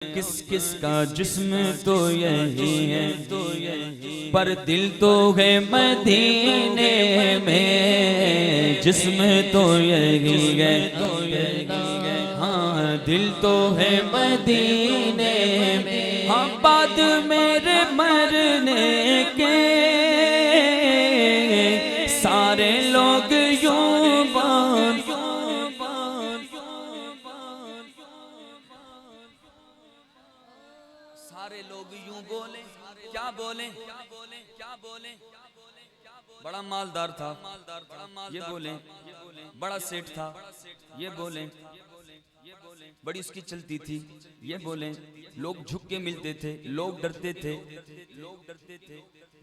کس کس کا جسم تو یہی ہے پر دل تو ہے مدینے میں، جسم تو یہی ہے ہاں دل تو ہے مدینے میں، ہاں بعد میرے مرنے کے سارے لوگ یوں سارے لوگ یوں بولیں، کیا بولیں؟ بڑا مالدار تھا یہ بولیں، بڑا سیٹ تھا یہ بولیں، بڑی اس کی چلتی تھی یہ بولیں، لوگ جھک کے ملتے تھے، لوگ ڈرتے تھے،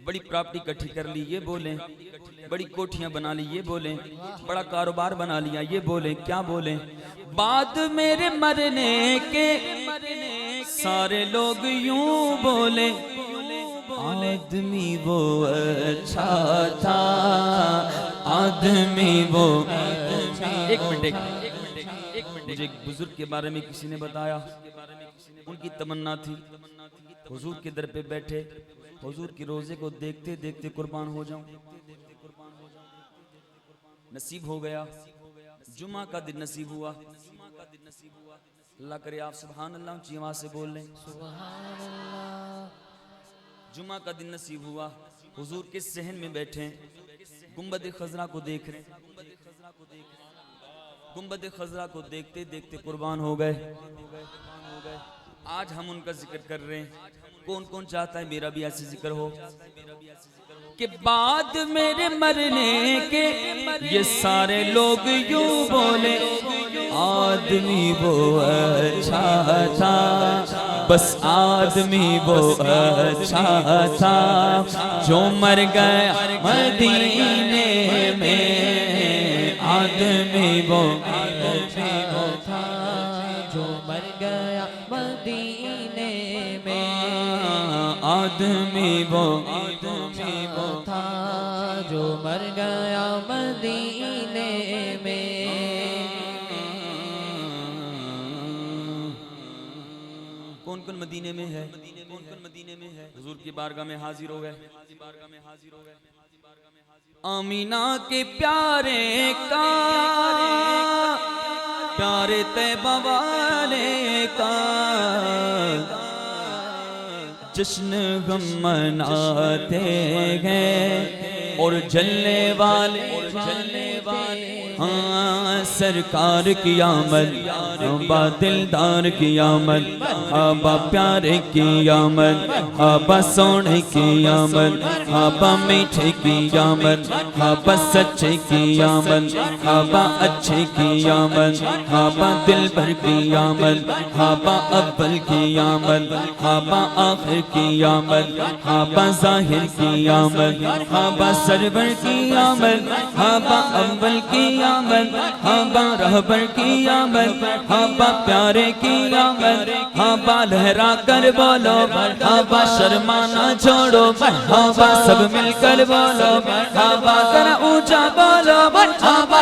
بڑی پراپرٹی اکٹھی کر لی یہ بولیں، بڑی کوٹھیاں بنا لی یہ بولیں، بڑا کاروبار بنا لیا یہ بولیں، کیا بولیں؟ بعد میرے مرنے کے سارے لوگ یوں بولے، آدمی وہ اچھا تھا، آدمی وہ ایک منٹ مجھے ایک بزرگ کے بارے میں کسی نے بتایا، ان کی تمنا تھی حضور کے در پہ بیٹھے حضور کی روزے کو دیکھتے دیکھتے قربان ہو جاؤں، نصیب ہو گیا، جمعہ کا دن نصیب ہوا، اللہ کرے آپ سبحان اللہ اونچی آواز سے بول لیں سبحان اللہ، جمعہ کا دن نصیب ہوا، حضور کے صحن میں بیٹھے گنبد خضرا کو دیکھ رہے، گنبد خضرا کو دیکھتے دیکھتے قربان ہو گئے۔ آج ہم ان کا ذکر کر رہے ہیں، کون کون چاہتا ہے میرا بھی ایسے ذکر ہو کہ بعد میرے مرنے کے یہ سارے لوگ یوں بولے، آدمی وہ اچھا تھا، بس آدمی وہ اچھا تھا جو مر گیا مدینے میں، آدمی وہ تھا جو مر گیا مدینے میں، آدمی وہ تھا جو مر گیا مدینے میں۔ کون کون مدینے میں ہے؟ کون کون مدینے میں ہے؟ حضور کی بارگاہ میں حاضر ہو گئے، آمینہ کے پیارے کا، پیارے طیبہ والے کا جشن ہم مناتے ہیں، اور جلنے والے ہاں سرکار کی آمد، آبا دلدار کی آمد، آبا پیارے کی آمد، آبا سونے کی آمد، آبا میٹھے کی آمد، آبا سچے کی آمد، آبا اچھے کی آمد، آبا دل بھر کی آمد، آبا اول کی آمد، آبا آخر کی آمد، آبا ظاہر کی آمد، آبا سرور کی آمد، آبا اول کی آمد، آبا رہبر کی آمد، آبا پیارے کی آمد، آبا لہرا کر بولو، آبا شرمانا چھوڑو، آبا سب مل کر بولو، آبا ذرا اونچا بولو، آبا